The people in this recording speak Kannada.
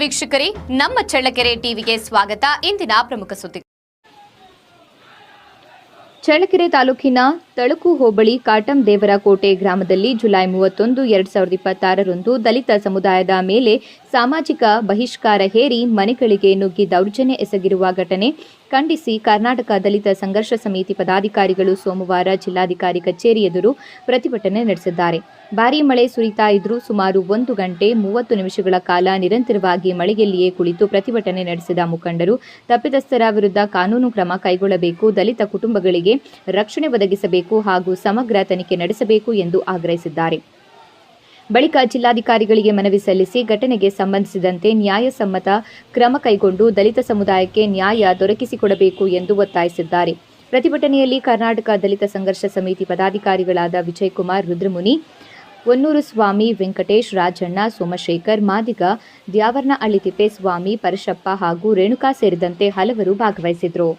ವೀಕ್ಷಕರೇ, ನಮ್ಮ ಚಳ್ಳಕೆರೆ ಟಿವಿಗೆ ಸ್ವಾಗತ. ಇಂದಿನ ಪ್ರಮುಖ ಸುದ್ದಿ. ಚಳ್ಳಕೆರೆ ತಾಲೂಕಿನ ತಳಕು ಹೋಬಳಿ ಕಾಟಂದೇವರಕೋಟೆ ಗ್ರಾಮದಲ್ಲಿ ಜುಲೈ 31, 2026ರಂದು ದಲಿತ ಸಮುದಾಯದ ಮೇಲೆ ಸಾಮಾಜಿಕ ಬಹಿಷ್ಕಾರ ಹೇರಿ ಮನೆಗಳಿಗೆ ನುಗ್ಗಿ ದೌರ್ಜನ್ಯ ಎಸಗಿರುವ ಘಟನೆ ಖಂಡಿಸಿ ಕರ್ನಾಟಕ ದಲಿತ ಸಂಘರ್ಷ ಸಮಿತಿ ಪದಾಧಿಕಾರಿಗಳು ಸೋಮವಾರ ಜಿಲ್ಲಾಧಿಕಾರಿ ಕಚೇರಿ ಎದುರು ಪ್ರತಿಭಟನೆ ನಡೆಸಿದ್ದಾರೆ. ಭಾರೀ ಮಳೆ ಸುರಿತಾ ಇದ್ರೂ ಸುಮಾರು 1 ಗಂಟೆ 30 ನಿಮಿಷಗಳ ಕಾಲ ನಿರಂತರವಾಗಿ ಮಳೆಯಲ್ಲಿಯೇ ಕುಳಿತು ಪ್ರತಿಭಟನೆ ನಡೆಸಿದ ಮುಖಂಡರು ತಪ್ಪಿತಸ್ಥರ ವಿರುದ್ಧ ಕಾನೂನು ಕ್ರಮ ಕೈಗೊಳ್ಳಬೇಕು, ದಲಿತ ಕುಟುಂಬಗಳಿಗೆ ರಕ್ಷಣೆ ಒದಗಿಸಬೇಕು ಹಾಗೂ ಸಮಗ್ರ ತನಿಖೆ ನಡೆಸಬೇಕು ಎಂದು ಆಗ್ರಹಿಸಿದ್ದಾರೆ. ಬಳಿಕ ಜಿಲ್ಲಾಧಿಕಾರಿಗಳಿಗೆ ಮನವಿ ಸಲ್ಲಿಸಿ ಘಟನೆಗೆ ಸಂಬಂಧಿಸಿದಂತೆ ನ್ಯಾಯಸಮ್ಮತ ಕ್ರಮ ಕೈಗೊಂಡು ದಲಿತ ಸಮುದಾಯಕ್ಕೆ ನ್ಯಾಯ ದೊರಕಿಸಿಕೊಡಬೇಕು ಎಂದು ಒತ್ತಾಯಿಸಿದ್ದಾರೆ. ಪ್ರತಿಭಟನೆಯಲ್ಲಿ ಕರ್ನಾಟಕ ದಲಿತ ಸಂಘರ್ಷ ಸಮಿತಿ ಪದಾಧಿಕಾರಿಗಳಾದ ವಿಜಯಕುಮಾರ್, ರುದ್ರಮುನಿ, ಹೊನ್ನೂರು ಸ್ವಾಮಿ, ವೆಂಕಟೇಶ್, ರಾಜಣ್ಣ, ಸೋಮಶೇಖರ್, ಮಾದಿಗ, ದ್ಯಾವರ್ನಹಳ್ಳಿ ತಿಪ್ಪೇಸ್ವಾಮಿ, ಪರಶಪ್ಪ ಹಾಗೂ ರೇಣುಕಾ ಸೇರಿದಂತೆ ಹಲವರು ಭಾಗವಹಿಸಿದರು.